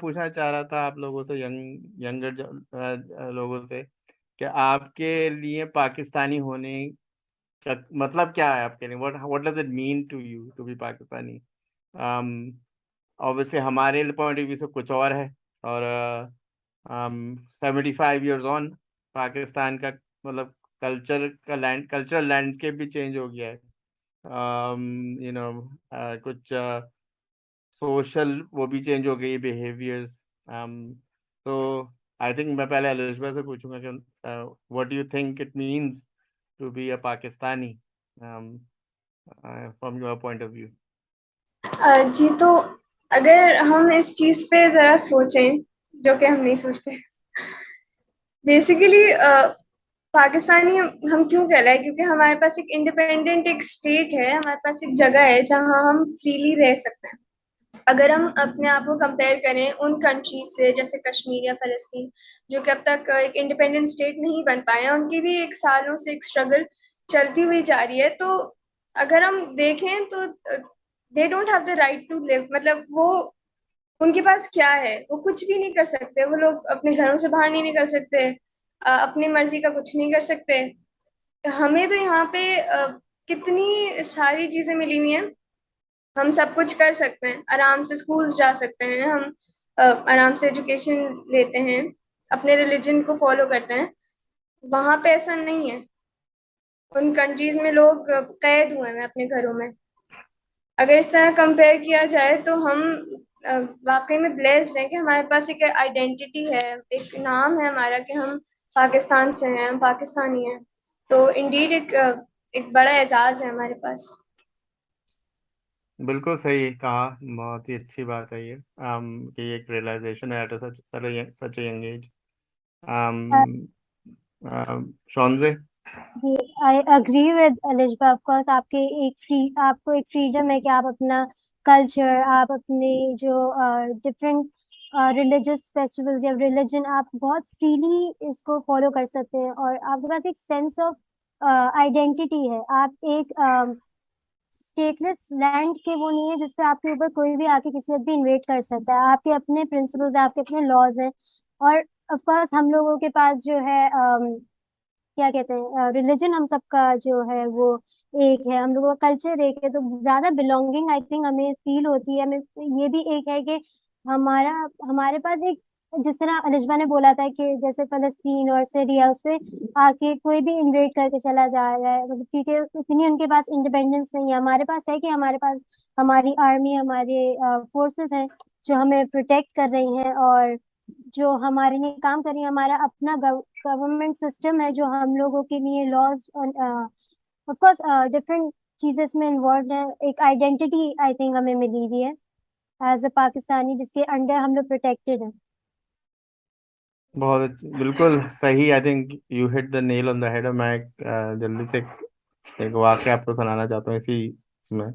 पूछना चाह रहा था आप लोगों से, यंगर लोगों से, कि आपके लिए पाकिस्तानी होने का मतलब क्या है आपके लिए? What does it mean to you to be Pakistani? Obviously हमारे पॉइंट ऑफ व्यू से कुछ और है, और 75 ईयर्स ऑन, पाकिस्तान का मतलब कल्चरल लैंडस्केप भी चेंज हो गया है। कुछ सोशल वो भी चेंज हो गई, बिहेवियर्स। तो आई थिंक मैं पहले एलिजबा से पूछूंगा कि what do you think it means to be a Pakistani from your point of view. जी, तो अगर हम इस चीज़ पे ज़रा सोचें, जो कि हम नहीं सोचते। बेसिकली पाकिस्तानी हम क्यों कह रहे हैं? क्योंकि हमारे पास एक इंडिपेंडेंट एक स्टेट है, हमारे पास एक जगह है जहाँ हम फ्रीली रह सकते हैं। अगर हम अपने आप को कंपेयर करें उन कंट्रीज से, जैसे कश्मीर या फ़लस्तीन, जो कि अब तक एक इंडिपेंडेंट स्टेट नहीं बन पाए हैं, उनकी भी एक सालों से एक स्ट्रगल चलती हुई जा रही है। तो अगर हम देखें तो they don't have the right to live, मतलब वो उनके पास क्या है? वो कुछ भी नहीं कर सकते। वो लोग अपने घरों से बाहर नहीं निकल सकते, अपनी मर्जी का कुछ नहीं कर सकते। हमें तो यहाँ पे कितनी सारी चीजें मिली हुई हैं। हम सब कुछ कर सकते हैं, आराम से स्कूल्स जा सकते हैं हम, आराम से एजुकेशन लेते हैं, अपने रिलीजन को फॉलो करते हैं। वहां पे ऐसा नहीं है। उन कंट्रीज में लोग कैद हुए हैं अपने घरों में। अगर इस तरह कंपेयर किया जाए तो हम अ, वाकई में ब्लेस्ड हैं कि हमारे पास एक आइडेंटिटी है, एक नाम है हमारा कि हम पाकिस्तान से हैं, हम पाकिस्तानी हैं। तो इंडीड एक बड़ा एजाज है हमारे पास। बिल्कुल सही कहा, बहुत ही अच्छी बात है ये, कि एक रियलाइजेशन है at such such young age. शॉन्जे। जी, I agree with Alishba. Of course आपको एक फ्रीडम है कि आप अपना कल्चर, आप अपने जो डिफरेंट रिलीजियस फेस्टिवल्स या रिलीजन, आप बहुत फ्रीली इसको फॉलो कर सकते हैं, और आपके पास एक सेंस ऑफ आइडेंटिटी है। आप एक स्टेटलेस लैंड के वो नहीं है जिसपे आपके ऊपर कोई भी आके किसी वक्त भी इन्वेट कर सकता है। आपके अपने प्रिंसिपल्स हैं, आपके अपने लॉज हैं। और ऑफ कोर्स हम लोगों के पास जो है क्या कहते हैं, रिलीजन हम सबका जो है वो एक है, हम लोगों का कल्चर एक है, तो ज्यादा बिलोंगिंग आई थिंक हमें फील होती है। हमें ये भी एक है कि हमारा हमारे पास एक, जिस तरह अलिशबा ने बोला था कि जैसे फलस्तीन और सीरिया, उसपे आके कोई भी इन्वेड करके चला जा रहा है, मतलब क्योंकि इतनी उनके पास इंडिपेंडेंस नहीं है। हमारे पास है कि हमारे पास हमारी आर्मी, हमारे फोर्सेस हैं जो हमें प्रोटेक्ट कर रही हैं और जो हमारे लिए काम कर रही है। हमारा अपना गवर्नमेंट सिस्टम है जो हम लोगों के लिए लॉज, ऑफ कोर्स डिफरेंट चीजें इसमें इन्वॉल्व है। एक आइडेंटिटी आई थिंक हमें मिली हुई है एज अ पाकिस्तानी, जिसके अंडर हम लोग प्रोटेक्टेड हैं। बिल्कुल सही। I think you hit the nail on the head. मैं जल्दी से एक वाक़या आपको सुनाना चाहता हूँ इसी में,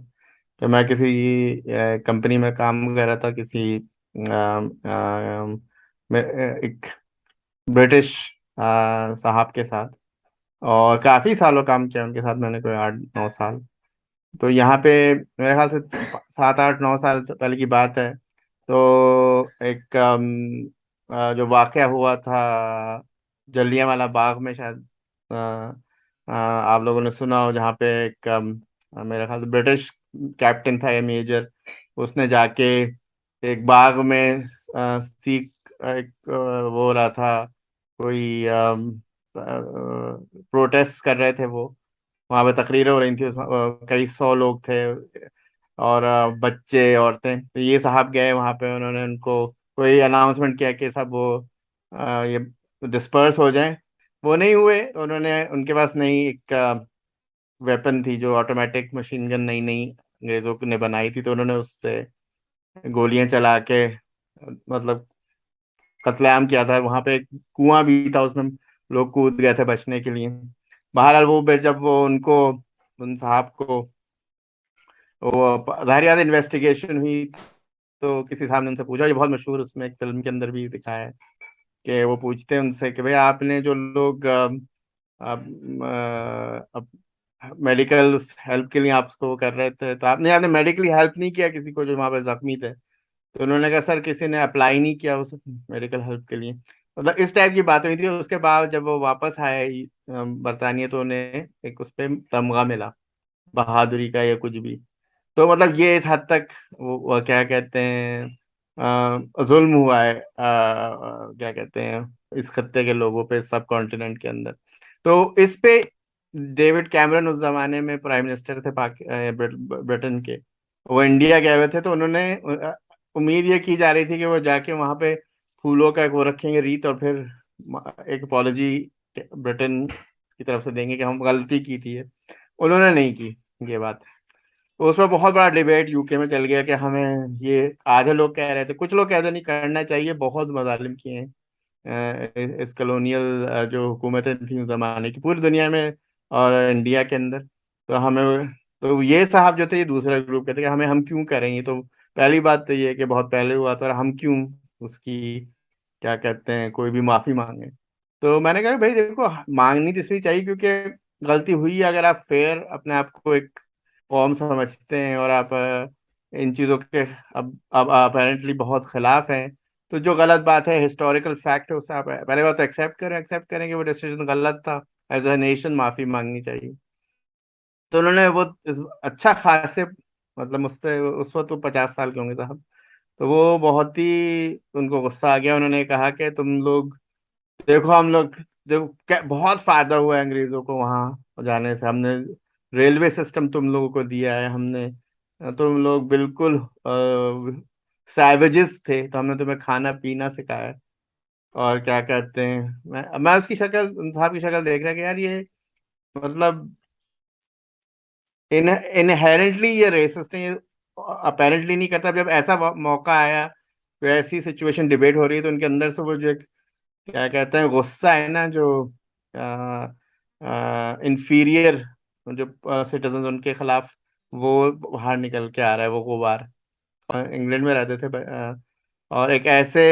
कि मैं किसी कंपनी में काम कर रहा था, किसी एक ब्रिटिश साहब के साथ, और काफ़ी सालों काम किया उनके साथ मैंने, कोई 8-9 साल। तो यहाँ पे मेरे ख्याल से 7-8-9 साल पहले की बात है। तो एक जो वाक़या हुआ था जलियांवाला बाग में, शायद आप लोगों ने सुना हो, जहाँ पे एक मेरे ख्याल से ब्रिटिश कैप्टन था या मेजर, उसने जाके एक बाग में सिख, एक वो हो रहा था, कोई प्रोटेस्ट कर रहे थे वो, वहां पे तकरीरें हो रही थी, उसमें कई 100 लोग थे, और बच्चे, औरतें। तो ये साहब गए वहां पे, उन्होंने उनको कोई अनाउंसमेंट किया कि सब वो ये डिस्पर्स हो जाएं। वो नहीं हुए, उन्होंने, उनके पास नहीं, एक वेपन थी जो ऑटोमेटिक मशीन गन, नई नई अंग्रेजों ने बनाई थी, तो उन्होंने उससे गोलियां चला के मतलब कत्लेआम किया था। वहां पे एक कुआं भी था, उसमें लोग कूद गए थे बचने के लिए। बहरहाल वो जब वो उनको, उन साहब को, वो जाहिर इन्वेस्टिगेशन हुई, तो किसी साहब ने उनसे पूछा, ये बहुत मशहूर उसमें एक फिल्म के अंदर भी दिखाया है, कि वो पूछते हैं उनसे कि भाई आपने जो लोग अब मेडिकल हेल्प के लिए आपको कर रहे थे, तो आपने मेडिकली हेल्प नहीं किया किसी को जो वहां पे जख्मी थे? तो उन्होंने कहा सर किसी ने अप्लाई नहीं किया उस मेडिकल हेल्प के लिए। मतलब इस टाइप की बात हुई थी। उसके बाद जब वो वापस आए बरतानिया, तो उन्हें एक उस पे तमगा मिला, बहादुरी का या कुछ भी। तो मतलब ये इस हद तक वो क्या कहते हैं जुल्म हुआ है, क्या कहते हैं, इस खत्ते के लोगों पे, सब कॉन्टिनेंट के अंदर। तो इस पे डेविड कैमरन उस जमाने में प्राइम मिनिस्टर थे ब्रिटेन के। वो इंडिया गए हुए थे, तो उन्होंने उम्मीद ये की जा रही थी कि वो जाके वहां पे फूलों का एक वो रखेंगे रीत, और फिर एक अपॉलॉजी ब्रिटेन की तरफ से देंगे कि हम गलती की थी। उन्होंने नहीं की ये बात। तो उसमें बहुत बड़ा डिबेट यूके में चल गया कि हमें ये, आधे लोग कह रहे थे, कुछ लोग कहते नहीं करना चाहिए, बहुत मजालिम किए हैं इस कॉलोनियल जो हुकूमतें थी उस जमाने की पूरी दुनिया में और इंडिया के अंदर। तो हमें, तो ये साहब जो थे ये दूसरा ग्रुप कहते कि हमें, हम क्यों करेंगे। तो पहली बात तो ये है कि बहुत पहले हुआ था और हम क्यों उसकी, क्या कहते हैं, कोई भी माफी मांगे। तो मैंने कहा भाई देखो, मांगनी तो इसलिए चाहिए क्योंकि गलती हुई है। अगर आप फेयर अपने आप को एक कौम समझते हैं और आप इन चीज़ों के अब अपेरेंटली बहुत खिलाफ हैं, तो जो गलत बात है, हिस्टोरिकल फैक्ट है, उससे आप पहले बात तो एक्सेप्ट करें कि वो डिसीजन गलत था। एज अ नेशन माफी मांगनी चाहिए। तो उन्होंने वो अच्छा खासे, मतलब मुझसे उस वक्त तो 50 साल के होंगे साहब। तो वो बहुत ही, उनको गुस्सा आ गया। उन्होंने कहा कि तुम लोग देखो, हम लोग देखो बहुत फायदा हुआ है अंग्रेजों को वहां जाने से। हमने रेलवे सिस्टम तुम लोगों को दिया है, हमने, तुम लोग बिल्कुल सैवेजेस थे, तो हमने तुम्हें खाना पीना सिखाया है। और क्या कहते हैं, मैं उसकी शक्ल, उन साहब की शक्ल देख रहा कि यार ये, मतलब इनहेरेंटली ये रेसिस्ट है, ये अपेरेंटली नहीं करता। जब ऐसा मौका आया, तो ऐसी सिचुएशन डिबेट हो रही है, तो उनके अंदर से वो जो क्या कहते हैं गुस्सा है ना, जो इंफीरियर जो सिटीजन उनके खिलाफ, वो बाहर निकल के आ रहा है, वो गुबार। इंग्लैंड में रहते थे और एक ऐसे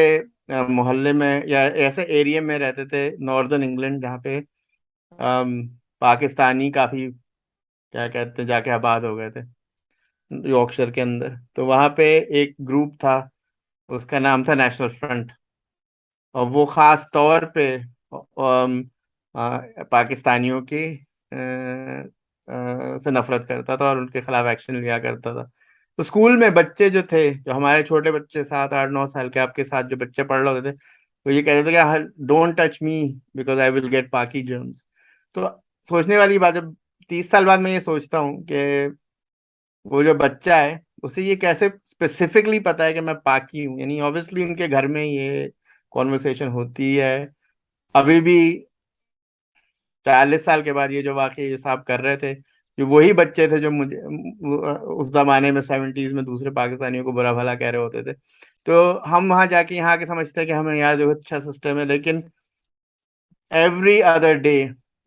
मोहल्ले में या ऐसे एरिया में रहते थे, नॉर्दर्न इंग्लैंड, जहाँ पे पाकिस्तानी काफी, क्या कहते हैं, जाके आबाद हो गए थे यॉर्कशायर के अंदर। तो वहाँ पे एक ग्रुप था, उसका नाम था नेशनल फ्रंट। और वो खास तौर पे पाकिस्तानियों की से नफरत करता था और उनके खिलाफ एक्शन लिया करता था। तो स्कूल में बच्चे जो थे, जो हमारे छोटे बच्चे 7 8 9 साल के आपके साथ जो बच्चे पढ़ रहे होते थे, तो ये कहते थे कि don't touch me because I will get पाकी जर्म्स। तो सोचने वाली बात, जब 30 साल बाद मैं ये सोचता हूँ कि वो जो बच्चा है, उसे ये कैसे स्पेसिफिकली पता है कि मैं पाकी हूँ। यानी ऑब्वियसली उनके घर में ये कॉन्वर्सेशन होती है अभी भी। 40 साल के बाद ये जो वाकई जो साहब कर रहे थे, ये वही बच्चे थे जो मुझे उस जमाने में 70s में दूसरे पाकिस्तानियों को बुरा भला कह रहे होते थे। तो हम वहां जाके यहाँ के समझते हैं कि हमें यार जो अच्छा सिस्टम है, लेकिन एवरी अदर डे,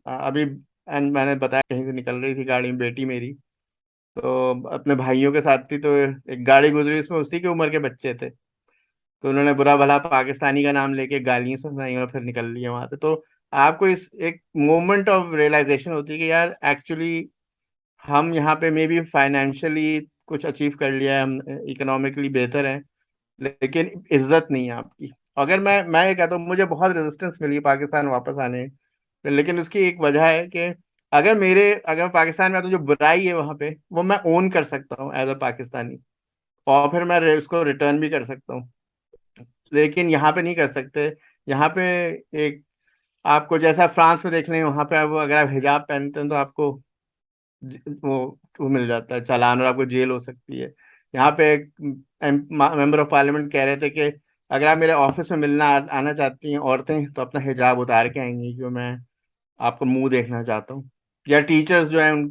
अभी and मैंने बताया कहीं से निकल रही थी गाड़ी में बेटी मेरी, तो अपने भाइयों के साथ थी, तो एक गाड़ी गुजरी, उसमें उसी की उम्र के बच्चे थे। तो उन्होंने बुरा भला पाकिस्तानी का नाम लेके गालियां सुनाई और फिर निकल लिया वहां से। तो आपको इस एक मोमेंट ऑफ रियलाइजेशन होती है कि यार एक्चुअली हम यहाँ पे मे बी फाइनेंशियली कुछ अचीव कर लिया है, हम इकोनॉमिकली बेहतर हैं, लेकिन इज्जत नहीं है आपकी। अगर मैं ये कहता हूँ, मुझे बहुत रेजिस्टेंस मिली पाकिस्तान वापस आने में, लेकिन उसकी एक वजह है कि अगर मैं पाकिस्तान में आता हूँ, जो बुराई है वहां पे, वो मैं ओन कर सकता हूँ एज अ पाकिस्तानी, और फिर मैं उसको रिटर्न भी कर सकता हूँ। लेकिन यहाँ पे नहीं कर सकते। यहाँ पे एक, आपको जैसा फ्रांस में देख लें, वहां पे आप अगर आप हिजाब पहनते हैं तो आपको वो मिल जाता है चालान, और आपको जेल हो सकती है। यहाँ पे एक मेंबर ऑफ पार्लियामेंट कह रहे थे कि अगर आप मेरे ऑफिस में मिलना आना चाहती हैं औरतें, तो अपना हिजाब उतार के आएंगी, जो मैं आपको मुंह देखना चाहता हूँ। या टीचर्स जो हैं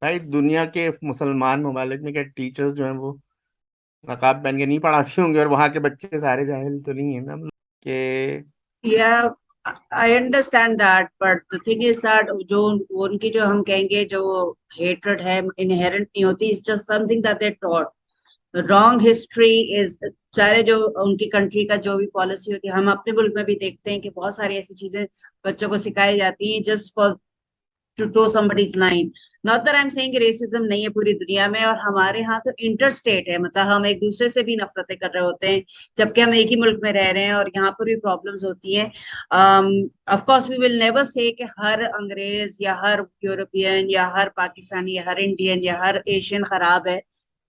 भाई दुनिया के मुसलमान ममालिक में क्या टीचर्स जो हैं वो नकाब पहन के नहीं पढ़ाती होंगे, और वहाँ के बच्चे सारे जाहिल तो नहीं है ना, मतलब कि। Yeah, I understand that, but the thing is that जो उनकी जो हम कहेंगे जो hatred है inherent नहीं होती, it's just something that they taught. The wrong history is सारे जो उनकी कंट्री का जो भी पॉलिसी होती है, हम अपने मुल्क में भी देखते हैं कि बहुत सारी ऐसी चीजें बच्चों को सिखाई जाती हैं just for to toe somebody's line. Not that I am saying racism नहीं है पूरी दुनिया में, और हमारे यहाँ तो इंटरस्टेट है, मतलब हम एक दूसरे से भी नफरतें कर रहे होते हैं जबकि हम एक ही मुल्क में रह रहे हैं, और यहाँ पर भी प्रॉब्लम्स होती हैं। Of course we will never say कि हर अंग्रेज या हर यूरोपियन या हर पाकिस्तानी या हर इंडियन या हर एशियन खराब है।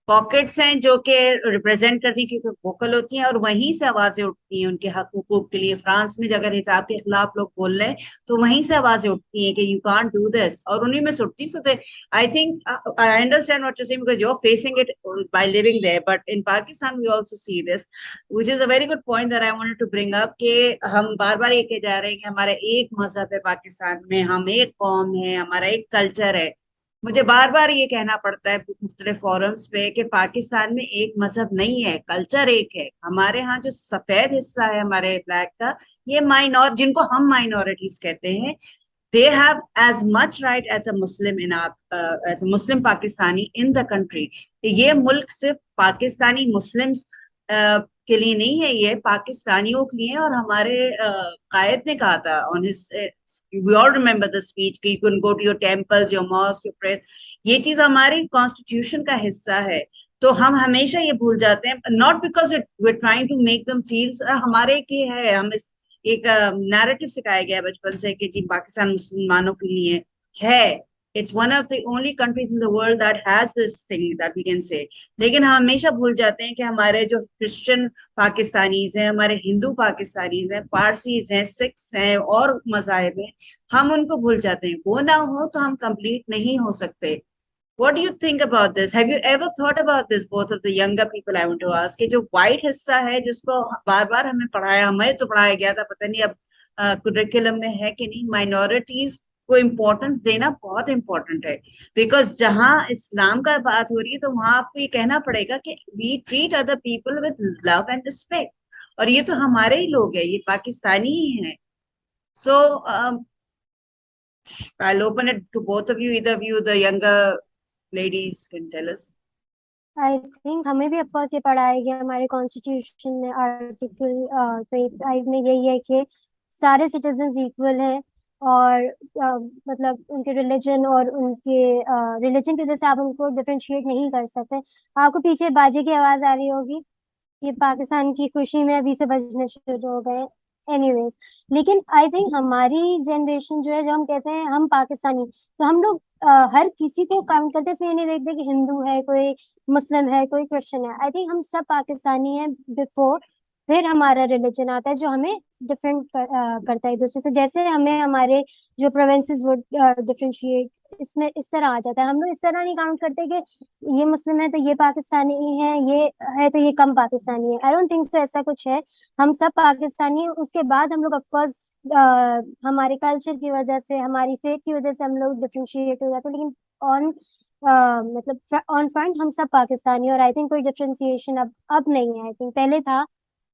पॉकेट्स हैं जो कि रिप्रेजेंट करती हैं क्योंकि वोकल होती हैं और वहीं से आवाजें उठती हैं उनके हक हुकूक के लिए। फ्रांस में अगर हिजाब के खिलाफ लोग बोल रहे हैं तो वहीं से आवाजें उठती हैं कि यू कांट डू दिस, और उन्हीं में से उठती। So they, I think I understand what you saying because you are facing it by living there, but in Pakistan we also see this, which is a very good point that I wanted to bring up, कि हम बार बार ये कह जा रहे हैं कि हमारा एक मजहब है पाकिस्तान में, हम एक कौम है, हमारा एक कल्चर है। मुझे बार बार ये कहना पड़ता है मुख्तलिफ फोरम्स पे कि पाकिस्तान में एक मजहब नहीं है, कल्चर एक है। हमारे यहाँ जो सफेद हिस्सा है हमारे फ्लैग का, ये माइनॉर जिनको हम माइनॉरिटीज कहते हैं, they have as much right as a Muslim in our as a Muslim Pakistani in the country। ये मुल्क सिर्फ पाकिस्तानी मुस्लिम्स के लिए नहीं है, ये पाकिस्तानियों के लिए है। और हमारे कायद ने कहा था on his, we all remember the speech कि you can go to your temples, your mosque, your prayer. ये चीज हमारी कॉन्स्टिट्यूशन का हिस्सा है। तो हम हमेशा ये भूल जाते हैं, not because we trying to make them feel हमारे के है, हम इस एक नैरेटिव सिखाया गया है बचपन से कि जी पाकिस्तान मुसलमानों के लिए है। It's one of the only countries in the world that has this thing that we can say. लेकिन हम हमेशा भूल जाते हैं कि हमारे जो क्रिश्चियन पाकिस्तानीज हैं, हमारे हिंदू पाकिस्तानीज हैं, पारसीज हैं, सिख्स हैं और मजाहब हैं, हम उनको भूल जाते हैं। वो ना हो तो हम कंप्लीट नहीं हो सकते। What do you think about this? Have you ever thought about this, both of the younger people? I want to ask कि जो white हिस्सा है जिसको बार बार हमें पढ़ाया, हमें तो पढ़ाया गया था, पता नहीं अब कुरिकुलम में है कि नहीं, माइनॉरिटीज को इम्पोर्टेंस देना बहुत इम्पोर्टेंट है। बिकॉज जहाँ इस्लाम का बात हो रही है तो वहां आपको ये कहना पड़ेगा कि we treat other people with love and respect, और ये तो हमारे ही लोग हैं, ये पाकिस्तानी ही हैं। सो I'll open it to both of you, either of you, the younger ladies can tell us. I think हमें भी ऑफकोर्स ये पढ़ाया गया हमारे कॉन्स्टिट्यूशन में, आर्टिकल 25 में यही है कि सारे सिटीजन्स इक्वल हैं, और मतलब उनके रिलीजन और उनके रिलीजन की वजह से आप उनको डिफरेंशिएट नहीं कर सकते। आपको पीछे बाजे की आवाज आ रही होगी, ये पाकिस्तान की खुशी में अभी से बजने शुरू हो गए। एनीवेज, लेकिन आई थिंक हमारी जनरेशन जो है, जो हम कहते हैं हम पाकिस्तानी, तो हम लोग हर किसी को काउंट करते हैं, इसमें ये नहीं देखते कि हिंदू है, कोई मुस्लिम है, कोई क्रिश्चियन है। आई थिंक हम सब पाकिस्तानी हैं बिफोर, फिर हमारा रिलीजन आता है जो हमें डिफरेंट करता है एक दूसरे से। जैसे हमें हमारे जो प्रोविंसेस वो डिफरेंशिएट इसमें इस तरह आ जाता है। हम लोग इस तरह नहीं काउंट करते कि ये मुस्लिम है तो ये पाकिस्तानी है, ये है तो ये कम पाकिस्तानी है। आई डोंट थिंक सो, ऐसा कुछ है। हम सब पाकिस्तानी हैं। उसके बाद हम लोग ऑफकोर्स हमारे कल्चर की वजह से, हमारी फेथ की वजह से हम लोग डिफरेंशिएट हो जाते हैं, लेकिन ऑन मतलब ऑन फ्रंट हम सब पाकिस्तानी। और आई थिंक कोई डिफरेंशिएशन अब नहीं है। आई थिंक पहले था,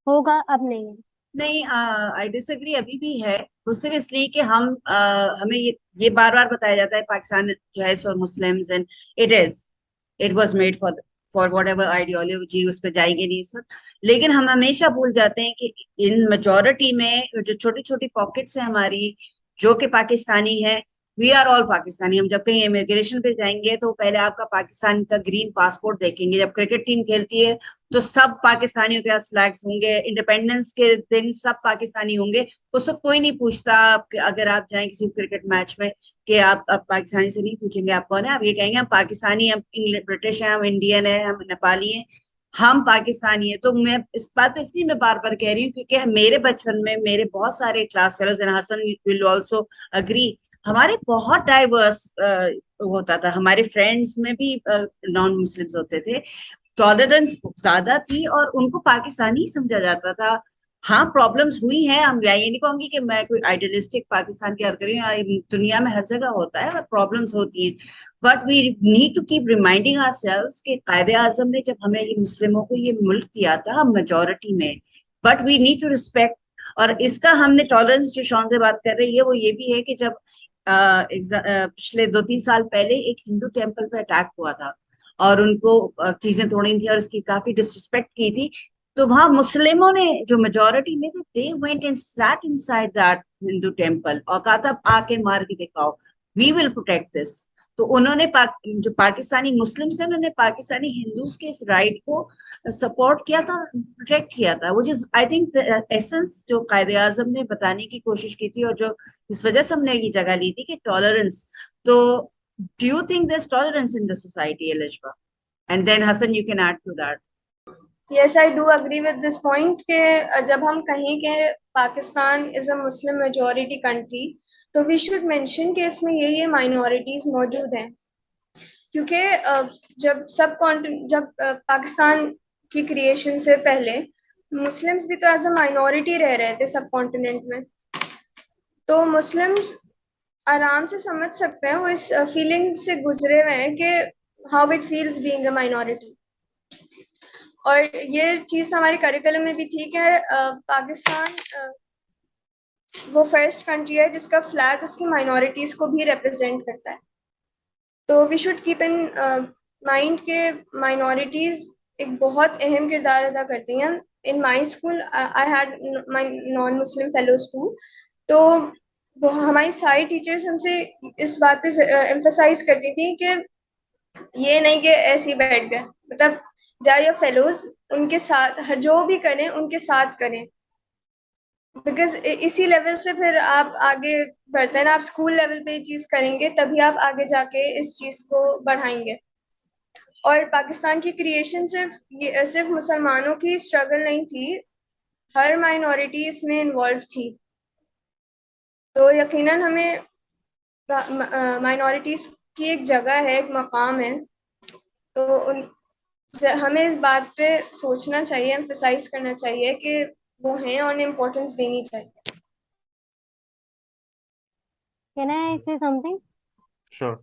होगा, अब नहीं है। नहीं, आई डिसएग्री, अभी भी है। वो सिर्फ इसलिए कि हम हमें ये बार बार बताया जाता है पाकिस्तान जो है for Muslims, and it was made for what ever ideology, उस पर जाएंगे नहीं इस वक्त। लेकिन हम हमेशा भूल जाते हैं कि इन मेजोरिटी में जो छोटी छोटी पॉकेट्स हैं हमारी, जो कि पाकिस्तानी है, वी आर ऑल पाकिस्तानी। हम जब कहीं इमिग्रेशन पे जाएंगे तो पहले आपका पाकिस्तान का ग्रीन पासपोर्ट देखेंगे। जब क्रिकेट टीम खेलती है तो सब पाकिस्तानियों के पास फ्लैग्स होंगे। इंडिपेंडेंस के दिन सब पाकिस्तानी होंगे। उस वक्त कोई नहीं पूछता आप, अगर आप जाएं किसी क्रिकेट मैच में, कि आप पाकिस्तानी से नहीं पूछेंगे आप कौन है, आप ये कहेंगे हम पाकिस्तानी, हम ब्रिटिश हैं, हम इंडियन है, हम नेपाली हैं, हम पाकिस्तानी है। तो मैं इस बात पे इसलिए मैं बार बार कह रही हूँ क्योंकि मेरे बचपन में मेरे बहुत सारे class fellows, Hasan will also agree, हमारे बहुत डाइवर्स होता था। हमारे फ्रेंड्स में भी नॉन मुस्लिम्स होते थे, टॉलरेंस ज्यादा थी और उनको पाकिस्तानी ही समझा जाता था। हाँ, प्रॉब्लम्स हुई हैं, हम ये नहीं कहूंगी कि मैं कोई आइडियलिस्टिक पाकिस्तान की बात कर रही हूँ, दुनिया में हर जगह होता है और प्रॉब्लम्स होती हैं। But we need to keep reminding ourselves कि कायदे आजम ने जब हमें ये मुस्लिमों को ये मुल्क दिया था मेजोरिटी में, but we need to respect. और इसका हमने टॉलरेंस, जो शॉन से बात कर रही है, वो ये भी है कि जब पिछले 2-3 साल पहले एक हिंदू टेम्पल पे अटैक हुआ था और उनको चीजें तोड़ी थी और उसकी काफी डिसरिस्पेक्ट की थी, तो वहां मुस्लिमों ने जो मेजोरिटी में थे, they went and set inside that Hindu temple और कहा था आके मार के दिखाओ, वी विल प्रोटेक्ट दिस। तो उन्होंने जो पाकिस्तानी मुस्लिम्स थे उन्होंने पाकिस्तानी हिंदूज के इस राइट को सपोर्ट किया था, प्रोटेक्ट किया था, which is I think the essence जो कायदे आजम ने बताने की कोशिश की थी, और जो इस वजह से हमने ये जगह ली थी कि टॉलरेंस। तो do you think there is tolerance in the society, Alishba? And then Hasan you can add to that. Yes, I do agree with this point के जब हम कहें कि Pakistan is a Muslim majority country, तो वी शुड मेंशन कि इसमें ये minorities मौजूद हैं, क्योंकि जब पाकिस्तान की क्रिएशन से पहले मुस्लिम्स भी तो एज अ माइनॉरिटी रह रहे थे सब कॉन्टिनेंट में। तो मुस्लिम्स आराम से समझ सकते हैं, वो इस फीलिंग से गुजरे हुए हैं कि how it feels being a minority. और ये चीज तो हमारे करिकुलम में भी थी कि पाकिस्तान वो फर्स्ट कंट्री है जिसका फ्लैग उसकी माइनॉरिटीज को भी रिप्रेजेंट करता है। तो we should keep in mind के माइनॉरिटीज एक बहुत अहम किरदार अदा करती हैं। In my school I had my non Muslim fellows too, तो वो हमारी सारी टीचर्स हमसे इस बात पे एम्फसाइज करती थी कि ये नहीं कि ऐसे ही बैठ गए, मतलब दे आर योर फेलोज, उनके साथ जो भी करें उनके साथ करें, बिकॉज इसी लेवल से फिर आप आगे बढ़ते हैं ना। आप स्कूल लेवल पे ये चीज करेंगे तभी आप आगे जाके इस चीज को बढ़ाएंगे। और पाकिस्तान की क्रिएशन सिर्फ मुसलमानों की स्ट्रगल नहीं थी, हर माइनॉरिटी इसमें इन्वॉल्व थी। तो यकीनन हमें माइनॉरिटीज की एक जगह है, एक मकाम है, तो हमें इस बात पे सोचना चाहिए, एम्फसाइज करना चाहिए कि वो हैं और उन्हें इम्पोर्टेंस देनी चाहिए। कैन आई से समथिंग? श्योर।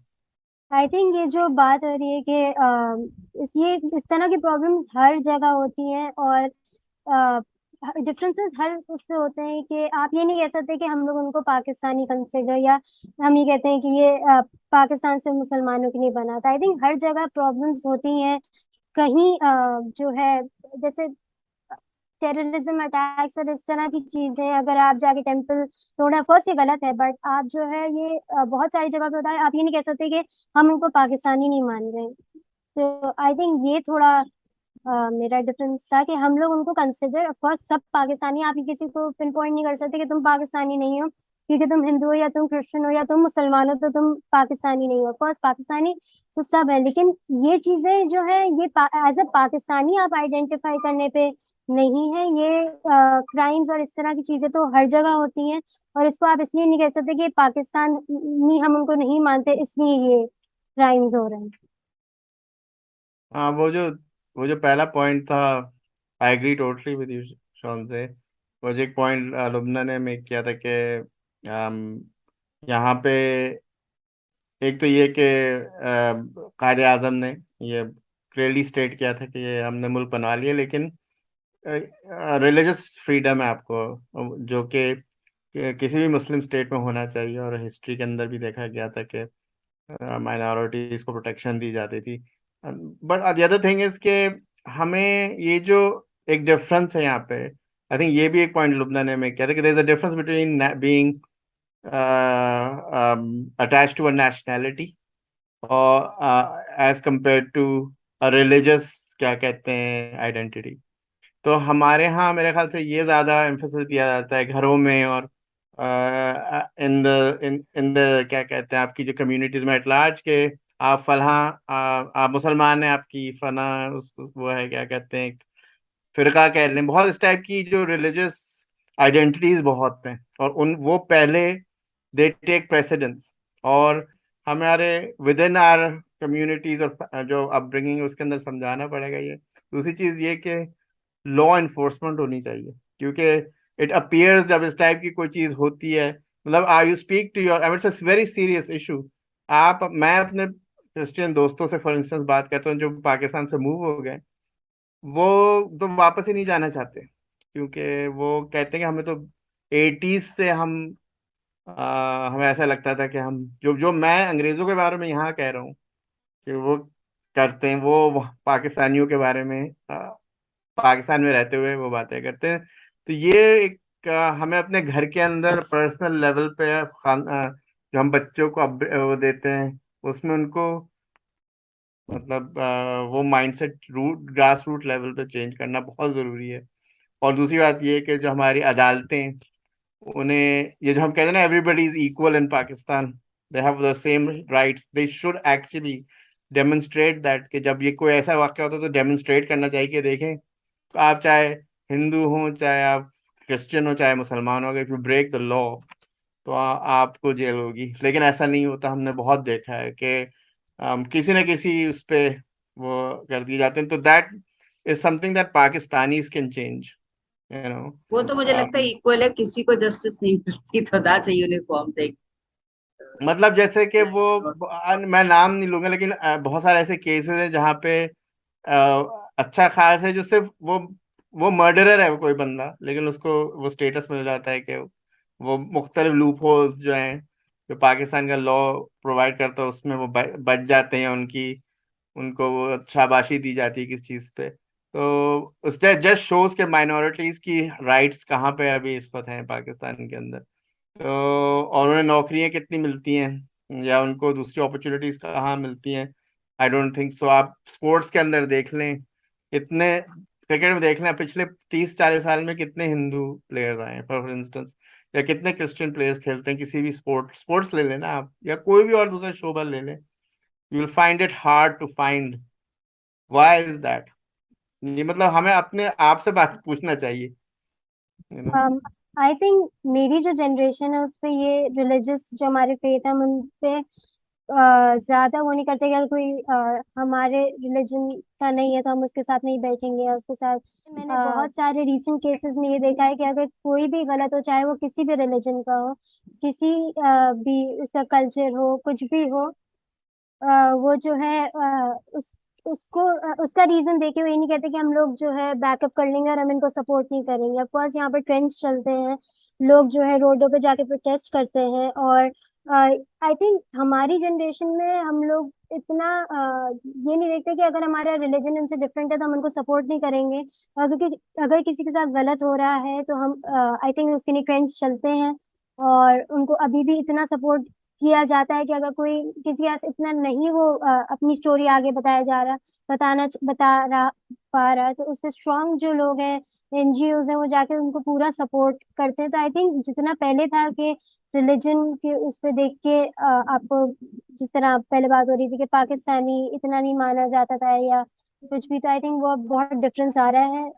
आई थिंक ये जो बात हो रही है कि इस तरह की प्रॉब्लम्स हर जगह होती हैं, और डिफरेंसेस हर उसमें होते हैं कि आप ये नहीं कह सकते कि हम लोग उनको पाकिस्तानी कंसिडर, या हम ये कहते हैं कि ये पाकिस्तान से मुसलमानों की नहीं बना था। आई थिंक हर जगह प्रॉब्लम्स होती हैं। कहीं जो है, जैसे टेररिज्म अटैक्स और इस तरह की चीजें, अगर आप जाके टेम्पल तोड़ना, फर्स्ट ये गलत है, बट आप जो है ये बहुत सारी जगह पे होता है। आप ये नहीं कह सकते कि हम उनको पाकिस्तानी नहीं मान रहे। तो आई थिंक ये थोड़ा मेरा डिफरेंस था कि हम लोग उनको कंसिडर, ऑफ कोर्स सब पाकिस्तानी, आप ही किसी को पिन पॉइंट नहीं कर सकते कि तुम पाकिस्तानी नहीं हो क्योंकि तुम हिंदू हो या तुम क्रिश्चियन हो या तुम मुसलमान हो तो तुम पाकिस्तानी नहीं हो। ऑफ कोर्स पाकिस्तानी तो सब है, लेकिन ये चीजें जो है ये एज अ पाकिस्तानी आप आइडेंटिफाई करने पे नहीं है। ये क्राइम्स और इस तरह की चीजें तो हर जगह होती हैं, और इसको आप इसलिए नहीं कह सकते कि पाकिस्तानी हम उनको नहीं मानते इसलिए ये क्राइम्स हो रहे हैं। हाँ, वो जो पहला पॉइंट था, I agree totally with you Shaun से। वो जो एक पॉइंट लुबना ने मेक किया था कि यहाँ पे एक तो ये कि कायदे आजम ने ये क्लियरली स्टेट किया था कि ये हमने मुल्क बनवा लिया, लेकिन रिलीजियस फ्रीडम है आपको, जो कि किसी भी मुस्लिम स्टेट में होना चाहिए, और हिस्ट्री के अंदर भी देखा गया था कि माइनॉरिटीज को प्रोटेक्शन दी जाती थी। But the other thing is के हमें ये जो एक डिफरेंस है यहाँ पे, आई थिंक ये भी एक पॉइंट लुबना ने में किया था कि there is a difference between being attached to a nationality और as compared to a religious, क्या कहते हैं, आइडेंटिटी। तो हमारे यहाँ मेरे ख्याल से ये ज्यादा एम्फोसिस दिया जाता है घरों में, और इन द क्या कहते हैं, आपकी जो कम्युनिटीज में एट लार्ज के आप फलां आप मुसलमान हैं, आपकी फना वो है, क्या कहते हैं, फिरका कह लें, बहुत इस टाइप की जो रिलीजियस आइडेंटिटीज बहुत हैं, और उन वो पहले दे टेक प्रेसिडेंस। और हमारे विद इन आर कम्युनिटीज और जो अपब्रिंगिंग है उसके अंदर समझाना पड़ेगा ये। दूसरी चीज ये कि लॉ इन्फोर्समेंट होनी चाहिए, क्योंकि इट अपियर्स जब इस टाइप की कोई चीज होती है, मतलब I you speak to your, it's a very serious issue. मैं अपने क्रिश्चियन दोस्तों से फॉर इंस्टेंस बात करता हूँ जो पाकिस्तान से मूव हो गए, वो तो वापस ही नहीं जाना चाहते, क्योंकि वो कहते हैं कि हमें तो 80s से हमें ऐसा लगता था कि हम जो जो मैं अंग्रेजों के बारे में यहाँ कह रहा हूँ कि वो करते हैं, वो पाकिस्तानियों के बारे में पाकिस्तान में रहते हुए वो बातें करते हैं। तो ये एक हमें अपने घर के अंदर पर्सनल लेवल पे जो हम बच्चों को वो देते हैं, उसमें उनको मतलब वो माइंडसेट ग्रास रूट लेवल पे चेंज करना बहुत जरूरी है। और दूसरी बात ये है कि जो हमारी अदालतें, उन्हें ये जो हम कहते हैं ना everybody is equal in Pakistan, they have the same rights, they should actually demonstrate that, कि जब ये कोई ऐसा वाक्य होता है तो डेमोन्स्ट्रेट करना चाहिए कि देखें, आप चाहे हिंदू हो, चाहे आप क्रिश्चियन हो, चाहे मुसलमान हो, अगर यू ब्रेक द लॉ तो आपको जेल होगी। लेकिन ऐसा नहीं होता, हमने बहुत देखा है कि किसी न किसी उस पे वो कर दिए जाते हैं। तो that is something that Pakistanis can change, you वो तो मुझे लगता है नो। इक्वल है, किसी को जस्टिस नहीं मिलती, तो दैट्स अ यूनिफॉर्म थिंग। मतलब जैसे कि वो मैं नाम नहीं लूंगा, लेकिन बहुत सारे ऐसे केसेस हैं जहाँ पे अच्छा खास है, जो सिर्फ वो मर्डरर है वो कोई बंदा, लेकिन उसको वो स्टेटस मिल जाता है कि वो मुख्तलिफ लूप होल्स जो हैं, जो पाकिस्तान का लॉ प्रोवाइड करता है, उसमें वो बच जाते हैं, उनकी उनको वो शाबाशी दी जाती है किस चीज पे। तो उससे जस्ट शोज के माइनॉरिटीज की राइट्स कहाँ पे अभी इस वक्त हैं पाकिस्तान के अंदर। तो और उन्हें नौकरियां कितनी मिलती हैं, या उनको दूसरी अपॉर्चुनिटीज कहाँ मिलती हैं। I don't think so. आप स्पोर्ट्स के अंदर देख लें, इतने क्रिकेट में देख लें, पिछले 30-40 साल में कितने हिंदू प्लेयर्स आए हैं फॉर इंस्टेंस, या कितने क्रिश्चियन प्लेयर्स खेलते हैं किसी भी स्पोर्ट्स ले लेना आप, या कोई भी और दूसरा शोबा ले लें, you will find it hard to find why is that. ये मतलब हमें अपने आप से बात पूछना चाहिए, यू नो। आई थिंक मेरी जो जनरेशन है उस पे ये रिलीजियस जो हमारे फेथ है हम उन पे ज्यादा वो नहीं करते कि अगर कोई हमारे रिलीजन का नहीं है तो हम उसके साथ नहीं बैठेंगे या उसके साथ। मैंने बहुत सारे रीसेंट केसेस में ये देखा है कि अगर कोई भी गलत हो, चाहे वो किसी भी रिलीजन का हो, किसी भी उसका कल्चर हो, कुछ भी हो, वो जो है उसको उसका रीजन देके वो ये नहीं कहते कि हम लोग जो है बैकअप कर लेंगे और हम इनको सपोर्ट नहीं करेंगे। ऑफ कोर्स यहाँ पे ट्रेंड्स चलते हैं, लोग जो है रोडों पे जाके प्रोटेस्ट करते हैं, और आई थिंक हमारी जनरेशन में हम लोग इतना ये नहीं देखते कि अगर हमारा रिलीजन इनसे डिफरेंट है तो हम उनको सपोर्ट नहीं करेंगे। क्योंकि अगर किसी के साथ गलत हो रहा है तो हम आई थिंक उसके लिए ट्रेंड्स चलते हैं, और उनको अभी भी इतना सपोर्ट किया जाता है कि अगर कोई किसी के पास इतना नहीं वो अपनी स्टोरी आगे बताया जा रहा, बता रहा पा रहा है, तो उसके स्ट्रांग जो लोग हैं, एनजीओज हैं, वो जाके उनको पूरा सपोर्ट करते हैं। तो आई थिंक जितना पहले था कि रिलीजन के उस पे देख के आपको, जिस तरह पहले बात हो रही थी कि पाकिस्तानी इतना नहीं माना जाता था या कुछ भी, तो आई थिंक वो बहुत डिफरेंस आ रहा है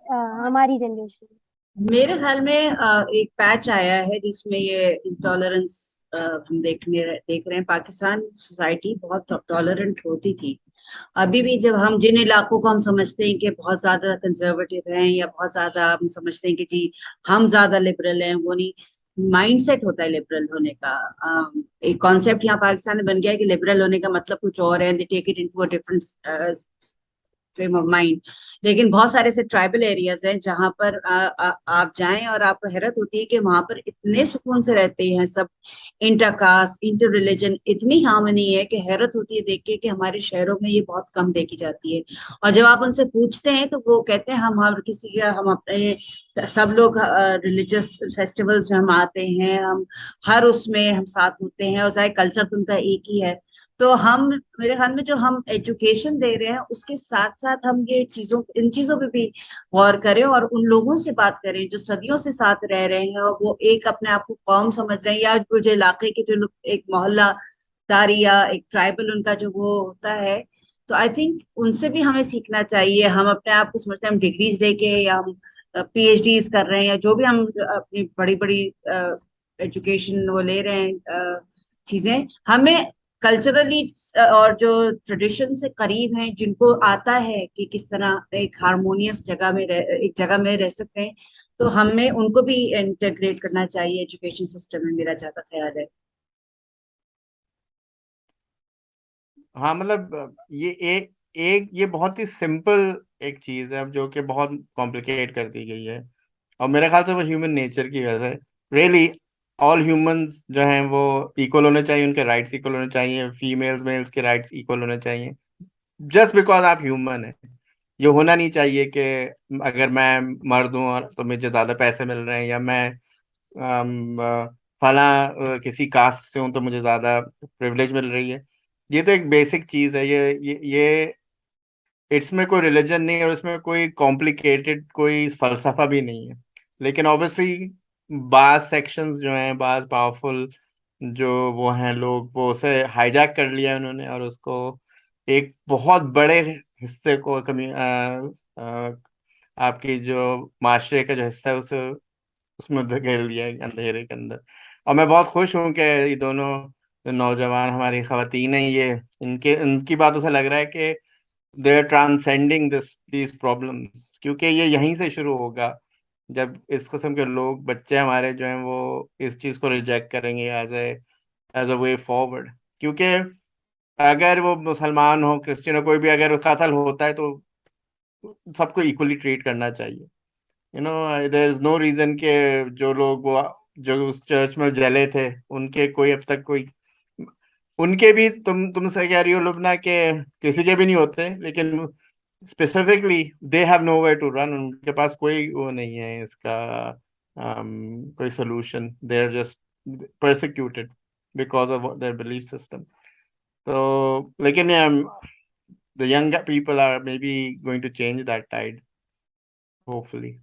हमारी जनरेशन में। मेरे ख्याल में एक पैच आया है जिसमें ये इंटॉलरेंस हम देख रहे हैं। पाकिस्तान सोसाइटी बहुत टॉलरेंट होती थी। अभी भी जब हम जिन इलाकों को हम समझते हैं कि बहुत ज्यादा कंजर्वेटिव हैं, या बहुत ज्यादा हम समझते हैं कि जी हम ज्यादा लिबरल हैं, वो नहीं। माइंडसेट होता है लिबरल होने का। एक कॉन्सेप्ट यहाँ पाकिस्तान में बन गया है कि लिबरल होने का मतलब कुछ और है, they take it into a different frame of mind. लेकिन बहुत सारे ऐसे ट्राइबल एरियाज हैं जहां पर आप जाएं और आपको हैरत होती है कि वहां पर इतने सुकून से रहते हैं सब। इंटर कास्ट, इंटर रिलीजन, इतनी हार्मनी है कि हैरत होती है देख के कि हमारे शहरों में ये बहुत कम देखी जाती है। और जब आप उनसे पूछते हैं तो वो कहते हैं हम हर किसी का, हम अपने सब लोग रिलीजियस फेस्टिवल्स में हम आते हैं, हम हर उसमें हम साथ होते हैं, और चाहे कल्चर तो उनका एक ही है। तो हम, मेरे ख्याल में जो हम एजुकेशन दे रहे हैं उसके साथ साथ हम ये चीजों, इन चीजों पे भी गौर करें, और उन लोगों से बात करें जो सदियों से साथ रह रहे हैं, और वो एक अपने आप को कौम समझ रहे हैं, या वो जो इलाके के जो एक मोहल्ला दारी या एक ट्राइबल उनका जो वो होता है। तो आई थिंक उनसे भी हमें सीखना चाहिए। हम अपने आप को समझते हैं हम डिग्रीज लेके, या हम पीएचडीज कर रहे हैं, या जो भी हम अपनी बड़ी बड़ी एजुकेशन वो ले रहे हैं चीजें, हमें कल्चरली और जो ट्रेडिशन से करीब हैं, जिनको आता है कि किस तरह एक हारमोनियस जगह में एक जगह में रह सकते हैं, तो हमें उनको भी इंटीग्रेट करना चाहिए एजुकेशन सिस्टम में, मेरा ज्यादा ख्याल है। हाँ मतलब ये एक एक ये बहुत ही सिंपल एक चीज है, अब जो कि बहुत कॉम्प्लिकेट कर दी गई है। और मेरे ख्याल से वो ह्यूमन नेचर की वजह से, रियली ऑल ह्यूमंस जो हैं वो इक्वल होने चाहिए, उनके राइट्स इक्वल होने चाहिए, फीमेल्स मेल्स के राइट्स इक्वल होने चाहिए। जस्ट बिकॉज आप ह्यूमन है, ये होना नहीं चाहिए कि अगर मैं मर्द हूँ और तो मुझे ज्यादा पैसे मिल रहे हैं, या मैं फला किसी कास्ट से हूँ तो मुझे ज्यादा प्रिविलेज मिल रही है। ये तो एक बेसिक चीज है। ये इसमें कोई रिलीजन नहीं है और इसमें कोई कॉम्प्लिकेटेड कोई फलसफा भी नहीं है। लेकिन ऑब्वियसली बाज सेक्शंस जो हैं, बाज पावरफुल जो वो हैं लोग, वो उसे हाईजैक कर लिया है उन्होंने, और उसको एक बहुत बड़े हिस्से को आपकी जो माशरे का जो हिस्सा है उसे उसमें धकेल दिया है अंधेरे के अंदर। और मैं बहुत खुश हूँ कि ये दोनों जो नौजवान हमारी खवातीन हैं, ये इनके इनकी बातों से लग रहा है कि they are transcending these problems, क्योंकि ये यहीं से शुरू होगा जब इस किस्म के लोग, बच्चे हमारे जो हैं, वो इस चीज को रिजेक्ट करेंगे एज अ वे फॉरवर्ड। क्योंकि अगर वो मुसलमान हो, क्रिश्चियन हो, कोई भी अगर कत्ल होता है तो सबको इक्वली ट्रीट करना चाहिए। देयर इज नो रीजन के जो लोग वो जो उस चर्च में जले थे, उनके कोई अब तक कोई, उनके भी तुमसे कह रही हो लुबना के किसी के भी नहीं होते, लेकिन specifically they have no way to run, उनके पास कोई वो नहीं है इसका कोई solution. They are just persecuted because of their belief system. So लेकिन the young people are maybe going to change that tide, hopefully.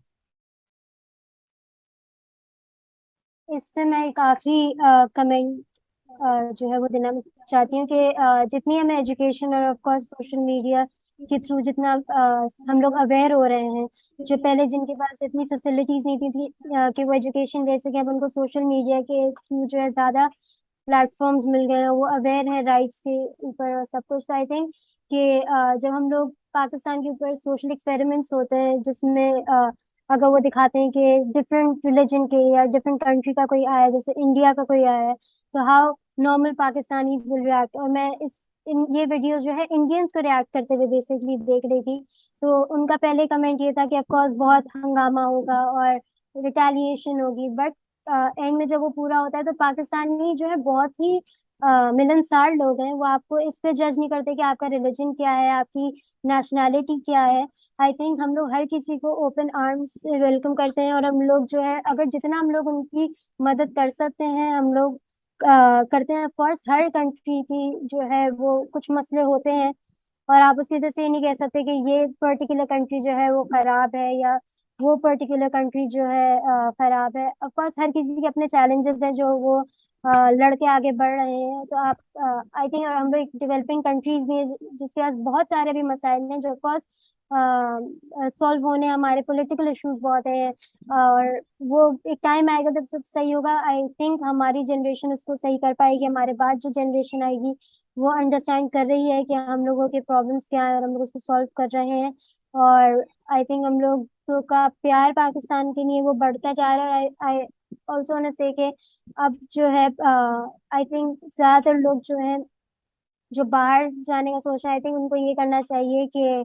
इस पे मैं एक आखिरी कमेंट जो है वो देना चाहती हूँ कि जितनी हमें एजुकेशन और ऑफ कोर्स सोशल मीडिया के थ्रू जितना हम लोग अवेयर हो रहे हैं, जो पहले जिनके पास इतनी फैसिलिटीज नहीं थी कि वो एजुकेशन ले सके, अब उनको सोशल मीडिया के थ्रू जो है ज्यादा प्लेटफॉर्म्स मिल गए हैं, वो अवेयर है राइट्स के ऊपर और सब कुछ। आई थिंक कि जब हम लोग पाकिस्तान के ऊपर सोशल एक्सपेरिमेंट्स होते हैं जिसमें अगर वो दिखाते हैं कि डिफरेंट रिलीजन के या डिफरेंट कंट्री का कोई आया है, जैसे इंडिया का कोई आया है, तो how normal Pakistanis will react. और मैं ये वीडियो जो है इंडियंस को रिएक्ट करते हुए बेसिकली देख रही थी, तो उनका पहले कमेंट ये था कि ऑफकोर्स बहुत हंगामा होगा और रिटेलिएशन होगी, बट एंड में जब वो पूरा होता है तो पाकिस्तानी जो है बहुत ही मिलनसार लोग हैं। वो आपको इस पे जज नहीं करते कि आपका रिलीजन क्या है, आपकी नेशनैलिटी क्या है। आई थिंक हम लोग हर किसी को ओपन आर्म्स से वेलकम करते हैं, और हम लोग जो है अगर जितना हम लोग उनकी मदद कर सकते हैं हम लोग करते हैं। ऑफकोर्स हर कंट्री की जो है वो कुछ मसले होते हैं, और आप उसकी वजह से ये नहीं कह सकते कि ये पर्टिकुलर कंट्री जो है वो खराब है या वो पर्टिकुलर कंट्री जो है खराब है। ऑफ कोर्स हर किसी के अपने चैलेंजेस हैं जो वो लड़के आगे बढ़ रहे हैं। तो आप आई थिंक हम लोग डेवलपिंग कंट्रीज भी हैं जिसके पास बहुत सारे भी मसाइल हैं जो ऑफ कोर्स सॉल्व होने, हमारे पॉलिटिकल इश्यूज बहुत हैं, और वो एक टाइम आएगा जब सब सही होगा। आई थिंक हमारी जनरेशन उसको सही कर पाएगी, हमारे बाद जो जनरेशन आएगी वो अंडरस्टैंड कर रही है कि हम लोगों के प्रॉब्लम्स क्या है और हम लोग उसको सॉल्व कर रहे हैं। और आई थिंक हम लोग तो का प्यार पाकिस्तान के लिए वो बढ़ता जा रहा है। आई ऑल्सो वांट से कि अब जो है आई थिंक ज्यादातर लोग जो है जो बाहर जाने का सोच रहे हैं, आई थिंक उनको ये करना चाहिए कि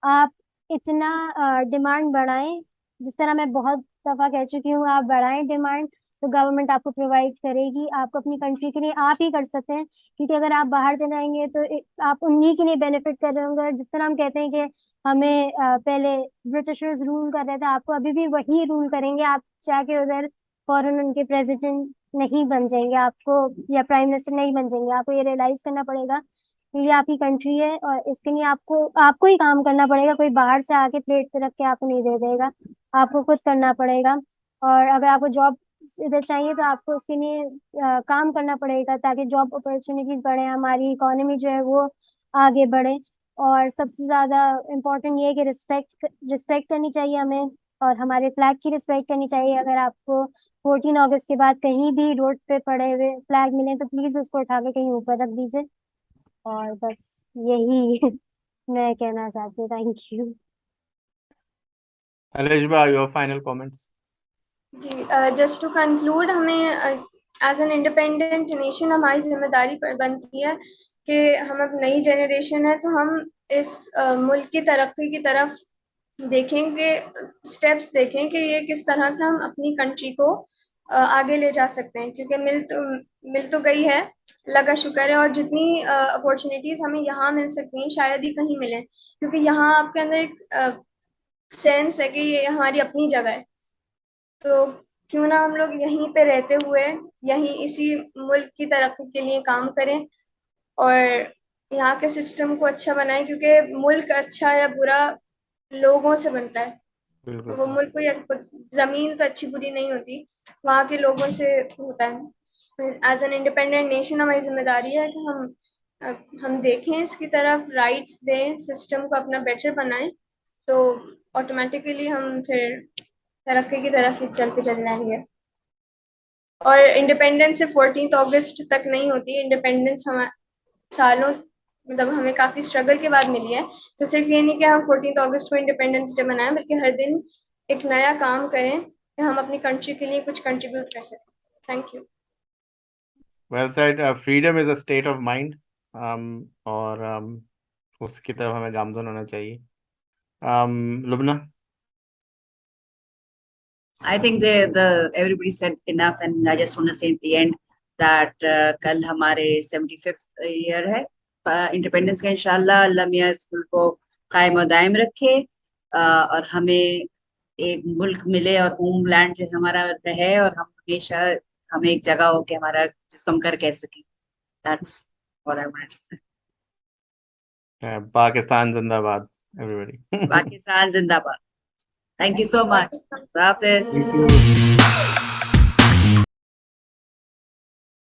आप इतना डिमांड बढ़ाएं, जिस तरह मैं बहुत दफा कह चुकी हूँ, आप बढ़ाएं डिमांड तो गवर्नमेंट आपको प्रोवाइड करेगी। आपको अपनी कंट्री के लिए आप ही कर सकते हैं, क्योंकि अगर आप बाहर चले जाएंगे तो आप उन्हीं के लिए बेनिफिट कर रहे होंगे। और जिस तरह हम कहते हैं कि हमें पहले ब्रिटिशर्स रूल कर रहे थे, आपको अभी भी वही रूल करेंगे। आप जाके उधर फॉरेन उनके प्रेसिडेंट नहीं बन जाएंगे आपको, या प्राइम मिनिस्टर नहीं बन जाएंगे। आपको ये रियलाइज करना पड़ेगा कि ये आपकी कंट्री है और इसके लिए आपको आपको ही काम करना पड़ेगा। कोई बाहर से आके प्लेट पे रख के आपको नहीं दे देगा, आपको खुद करना पड़ेगा। और अगर आपको जॉब इधर चाहिए तो आपको उसके लिए काम करना पड़ेगा ताकि जॉब अपॉर्चुनिटीज बढ़े, हमारी इकोनॉमी जो है वो आगे बढ़े। और सबसे ज्यादा इम्पोर्टेंट ये है कि रिस्पेक्ट रिस्पेक्ट करनी चाहिए हमें, और हमारे फ्लैग की रिस्पेक्ट करनी चाहिए। अगर आपको 14 अगस्त के बाद कहीं भी रोड पे पड़े हुए फ्लैग मिले तो प्लीज उसको उठा के कहीं ऊपर रख दीजिए। और बस यही मैं कहना चाहती हूँ। Thank you. Alishba, your final comments. जी, जस्ट टू कंक्लूड, हमें एज एन इंडिपेंडेंट नेशन हमारी जिम्मेदारी पर बनती है कि हम अब नई जनरेशन है तो हम इस मुल्क की तरक्की की तरफ देखेंगे, स्टेप्स देखें कि ये किस तरह से हम अपनी कंट्री को आगे ले जा सकते हैं। क्योंकि मिल तो गई है, लगा शुक्र है, और जितनी अपॉर्चुनिटीज हमें यहाँ मिल सकती हैं शायद ही कहीं मिले, क्योंकि यहाँ आपके अंदर एक सेंस है कि ये हमारी अपनी जगह है। तो क्यों ना हम लोग यहीं पे रहते हुए यहीं इसी मुल्क की तरक्की के लिए काम करें, और यहाँ के सिस्टम को अच्छा बनाए, क्योंकि मुल्क अच्छा या बुरा लोगों से बनता है। बिल्कुल वो मुल्क कोई जमीन तो अच्छी बुरी नहीं होती, वहाँ के लोगों से होता है। एज एन इंडिपेंडेंट नेशन हमारी जिम्मेदारी है कि हम देखें इसकी तरफ, राइट्स दें, सिस्टम को अपना बेटर बनाएं, तो ऑटोमेटिकली हम फिर तरक्की की तरफ ही चलते चल जाएंगे। और इंडिपेंडेंस से 14 अगस्त तक नहीं होती, इंडिपेंडेंस हम सालों, मतलब हमें काफी स्ट्रगल के बाद मिली है। तो सिर्फ ये नहीं कि हम 14 अगस्त को इंडिपेंडेंस डे मनाएं, बल्कि हर दिन एक नया काम करें कि हम अपनी कंट्री के लिए कुछ कंट्रीब्यूट कर सकें। Thank you. Well said. Freedom is a state of mind, और उसकी तरफ हमें गामजन होना चाहिए। Lubna. I think the everybody said enough, and I just want to say at the end that कल हमारे 75th ईयर है इंडिपेंडेंस का। इंशाल्लाह अल्लाह मियाँ स्कूल को कायम और दायम रखे, और हमें एक मुल्क मिले और होमलैंड जो हमारा रहे, और हम हमेशा हमें एक जगह हो कि हमारा जिसको हम कर कह सकें। That's what I wanted to say. Pakistan जिंदाबाद एवरीबॉडी। पाकिस्तान जिंदाबाद। Thank you so much. Pakistan. Hafiz. Thank you.